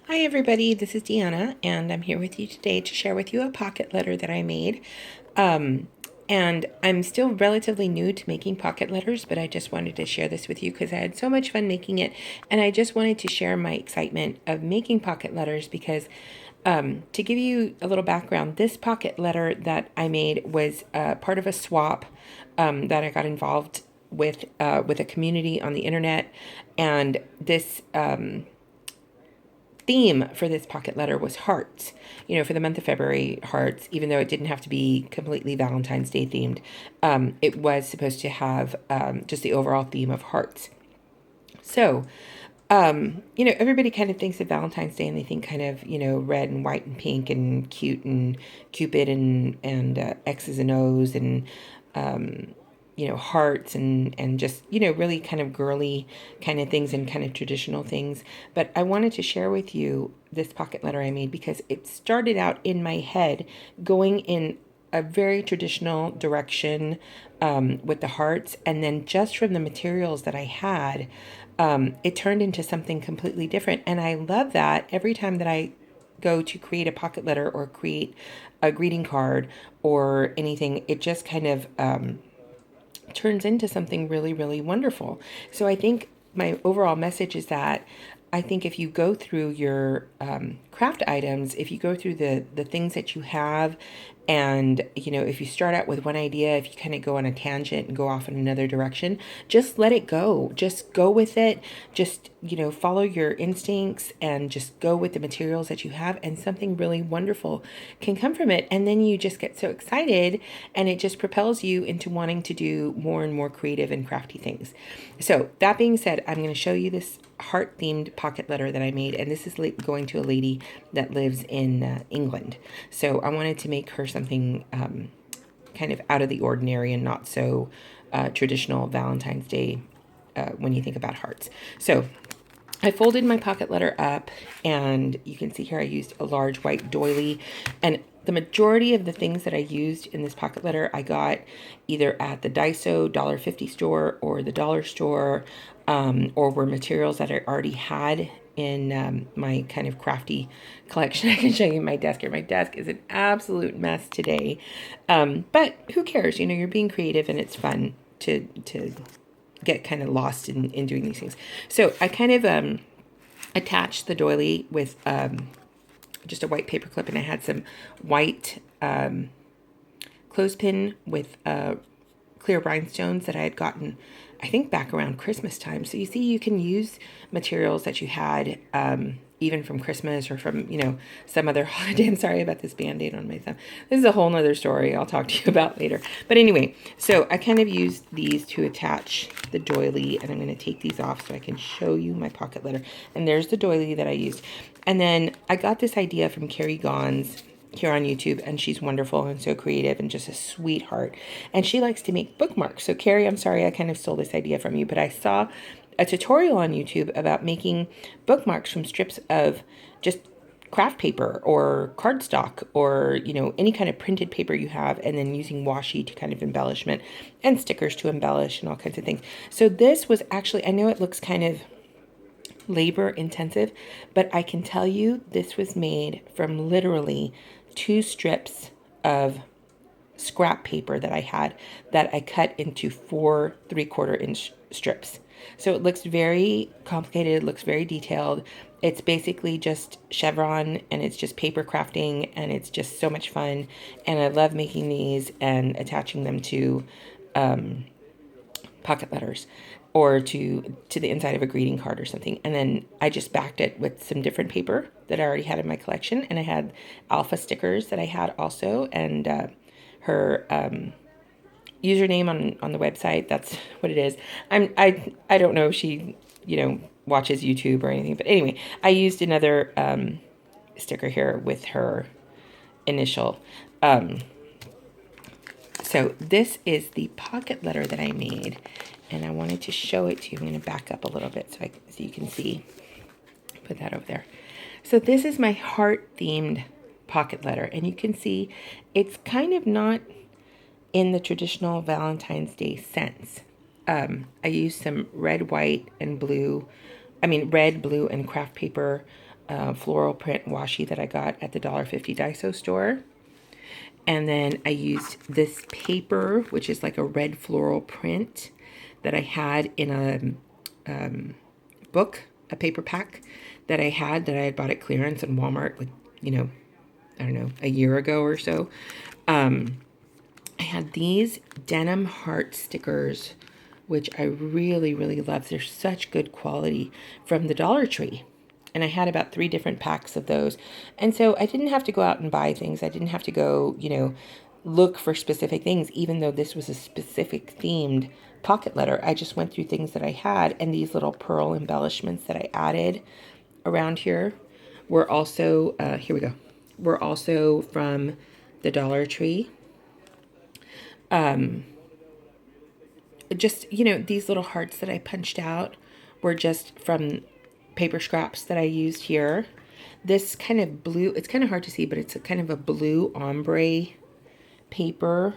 Hi everybody, this is Deanna, and I'm here with you today to share with you a pocket letter that I made. And I'm still relatively new to making pocket letters, but I just wanted to share this with you because I had so much fun making it, and I just wanted to share my excitement of making pocket letters because to give you a little background, this pocket letter that I made was part of a swap that I got involved with a community on the internet, and this theme for this pocket letter was hearts. For the month of February, hearts, even though it didn't have to be completely Valentine's Day themed, it was supposed to have just the overall theme of hearts. So, everybody kind of thinks of Valentine's Day and they think kind of, red and white and pink and cute and Cupid and X's and O's and hearts and just, really kind of girly kind of things and kind of traditional things. But I wanted to share with you this pocket letter I made because it started out in my head going in a very traditional direction with the hearts. And then just from the materials that I had, it turned into something completely different. And I love that every time that I go to create a pocket letter or create a greeting card or anything, it just kind of turns into something really, really wonderful. So I think my overall message is that I think if you go through your craft items, if you go through the things that you have, and if you start out with one idea, if you kind of go on a tangent and go off in another direction, just let it go. Just go with it. Just follow your instincts and just go with the materials that you have, and something really wonderful can come from it. And then you just get so excited, and it just propels you into wanting to do more and more creative and crafty things. So that being said, I'm going to show you this heart themed pocket letter that I made, and this is going to a lady that lives in England. So I wanted to make her something kind of out of the ordinary and not so traditional Valentine's Day when you think about hearts. So I folded my pocket letter up, and you can see here I used a large white doily, and the majority of the things that I used in this pocket letter I got either at the Daiso $1.50 store or the dollar store, or were materials that I already had in my kind of crafty collection. I can show you my desk here. My desk is an absolute mess today, but who cares? You're being creative, and it's fun to get kind of lost in doing these things. So I kind of attached the doily with just a white paper clip, and I had some white clothespin with clear rhinestones that I had gotten, I think, back around Christmas time. So you see, you can use materials that you had even from Christmas or from, some other holiday. I'm sorry about this Band-Aid on my thumb. This is a whole nother story I'll talk to you about later. But anyway, so I kind of used these to attach the doily, and I'm going to take these off so I can show you my pocket letter. And there's the doily that I used. And then I got this idea from Carrie Gons here on YouTube, and she's wonderful and so creative and just a sweetheart. And she likes to make bookmarks. So Carrie, I'm sorry I kind of stole this idea from you, but I saw a tutorial on YouTube about making bookmarks from strips of just craft paper or cardstock or any kind of printed paper you have, and then using washi to kind of embellishment and stickers to embellish and all kinds of things. So this was actually, I know it looks kind of labor intensive, but I can tell you this was made from literally 2 strips of scrap paper that I had that I cut into 4 3/4 inch strips. So it looks very complicated, it looks very detailed. It's basically just chevron, and it's just paper crafting, and it's just so much fun. And I love making these and attaching them to pocket letters or to the inside of a greeting card or something. And then I just backed it with some different paper that I already had in my collection, and I had alpha stickers that I had also, and her username on the website. That's what it is. I don't know if she watches YouTube or anything, but anyway, I used another sticker here with her initial. So this is the pocket letter that I made, and I wanted to show it to you. I'm going to back up a little bit so you can see. Put that over there. So this is my heart-themed pocket letter, and you can see it's kind of not in the traditional Valentine's Day sense. I used some red, white, and blue. I mean, red, blue, and craft paper floral print washi that I got at the $1.50 Daiso store. And then I used this paper, which is like a red floral print that I had in a book, a paper pack that I had bought at clearance in Walmart, like, you know, I don't know, a year ago or so. I had these denim heart stickers, which I really, really love. They're such good quality, from the Dollar Tree. And I had about 3 different packs of those. And so I didn't have to go out and buy things. I didn't have to go, you know, look for specific things, even though this was a specific themed pocket letter. I just went through things that I had, and these little pearl embellishments that I added around here were also, here we go, were also from the Dollar Tree. Just, you know, these little hearts that I punched out were just from paper scraps that I used here. This kind of blue, it's kind of hard to see, but it's a kind of a blue ombre paper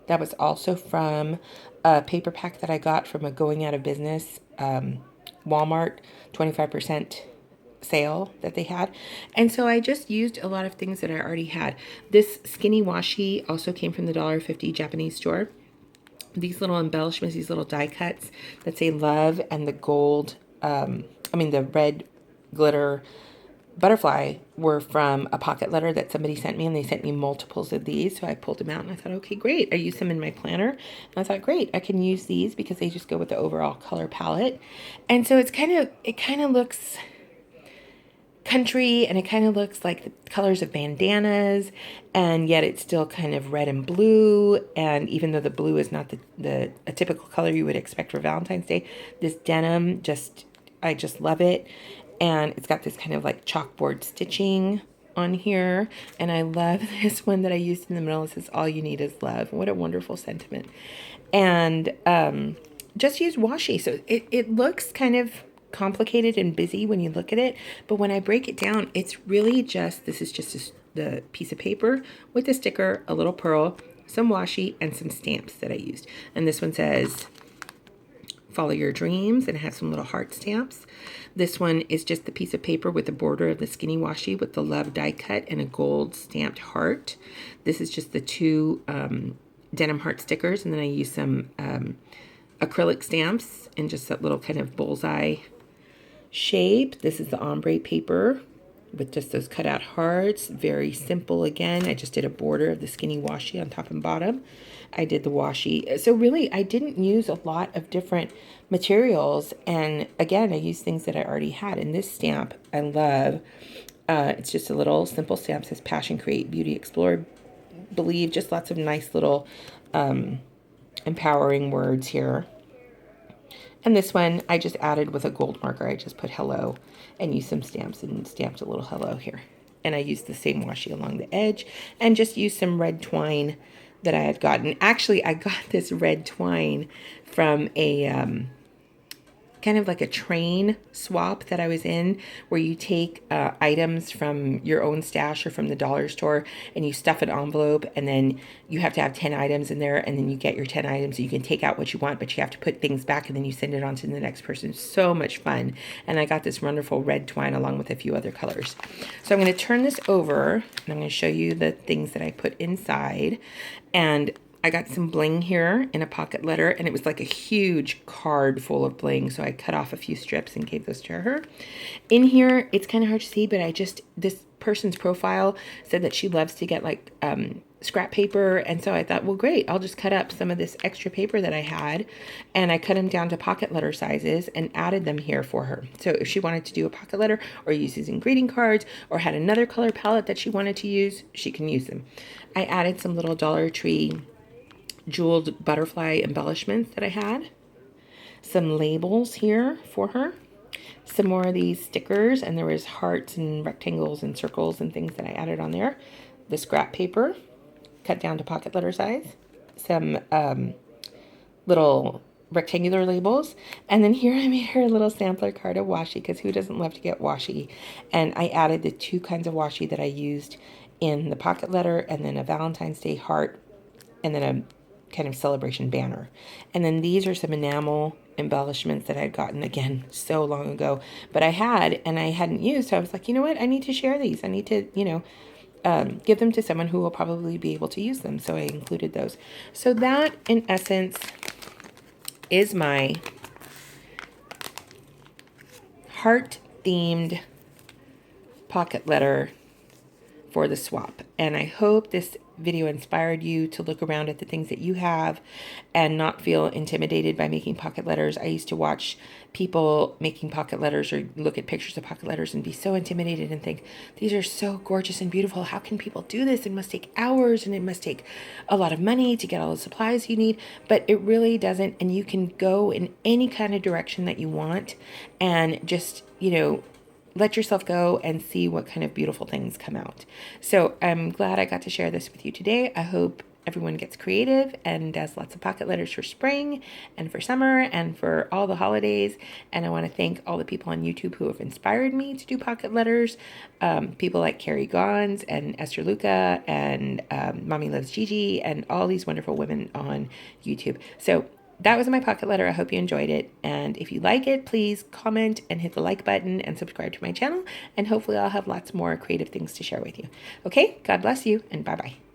that was also from a paper pack that I got from a going out of business Walmart 25% sale that they had. And so I just used a lot of things that I already had. This skinny washi also came from the $1.50 Japanese store. These little embellishments, these little die cuts that say love, and the gold, the red glitter butterfly were from a pocket letter that somebody sent me, and they sent me multiples of these. So I pulled them out and I thought, okay, great. I used them in my planner. And I thought, great, I can use these because they just go with the overall color palette. And so it kind of looks country, and it kind of looks like the colors of bandanas, and yet it's still kind of red and blue. And even though the blue is not a typical color you would expect for Valentine's Day, this denim, I just love it. And it's got this kind of like chalkboard stitching on here. And I love this one that I used in the middle. It says, all you need is love. What a wonderful sentiment. And just use washi. So it looks kind of complicated and busy when you look at it, but when I break it down, it's really just, this is just the piece of paper with a sticker, a little pearl, some washi, and some stamps that I used. And this one says, follow your dreams, and it has some little heart stamps. This one is just the piece of paper with the border of the skinny washi with the love die cut and a gold stamped heart. This is just the 2 denim heart stickers, and then I use some acrylic stamps and just that little kind of bullseye shape. This is the ombre paper with just those cut out hearts. Very simple again. I just did a border of the skinny washi on top and bottom. I did the washi. So really, I didn't use a lot of different materials. And again, I used things that I already had. And this stamp, I love. It's just a little simple stamp. It says Passion, Create, Beauty, Explore, Believe. Just lots of nice little empowering words here. And this one I just added with a gold marker. I just put hello and used some stamps and stamped a little hello here. And I used the same washi along the edge and just used some red twine that I had gotten. Actually, I got this red twine from a kind of like a train swap that I was in, where you take items from your own stash or from the dollar store, and you stuff an envelope, and then you have to have 10 items in there, and then you get your 10 items. So you can take out what you want, but you have to put things back, and then you send it on to the next person. So much fun. And I got this wonderful red twine along with a few other colors. So I'm going to turn this over, and I'm going to show you the things that I put inside. And I got some bling here in a pocket letter, and it was like a huge card full of bling. So I cut off a few strips and gave those to her. In here, it's kind of hard to see, but this person's profile said that she loves to get like scrap paper. And so I thought, well, great, I'll just cut up some of this extra paper that I had, and I cut them down to pocket letter sizes and added them here for her. So if she wanted to do a pocket letter or use these in greeting cards or had another color palette that she wanted to use, she can use them. I added some little Dollar Tree jeweled butterfly embellishments that I had, some labels here for her, some more of these stickers, and there was hearts and rectangles and circles and things that I added on there, the scrap paper cut down to pocket letter size, some little rectangular labels, and then here I made her a little sampler card of washi, because who doesn't love to get washi? And I added the 2 kinds of washi that I used in the pocket letter, and then a Valentine's Day heart, and then a kind of celebration banner. And then these are some enamel embellishments that I'd gotten, again, so long ago, but I had, and I hadn't used. So I was like, you know what? I need to share these. I need to, give them to someone who will probably be able to use them. So I included those. So that, in essence, is my heart-themed pocket letter for the swap. And I hope this video inspired you to look around at the things that you have and not feel intimidated by making pocket letters. I used to watch people making pocket letters or look at pictures of pocket letters and be so intimidated and think, these are so gorgeous and beautiful. How can people do this? It must take hours and it must take a lot of money to get all the supplies you need. But it really doesn't. And you can go in any kind of direction that you want and just, let yourself go and see what kind of beautiful things come out. So I'm glad I got to share this with you today. I hope everyone gets creative and does lots of pocket letters for spring and for summer and for all the holidays. And I want to thank all the people on YouTube who have inspired me to do pocket letters. People like Carrie Gons and Esther Luca and Mommy Loves Gigi and all these wonderful women on YouTube. So that was my pocket letter. I hope you enjoyed it. And if you like it, please comment and hit the like button and subscribe to my channel. And hopefully I'll have lots more creative things to share with you. Okay, God bless you and bye-bye.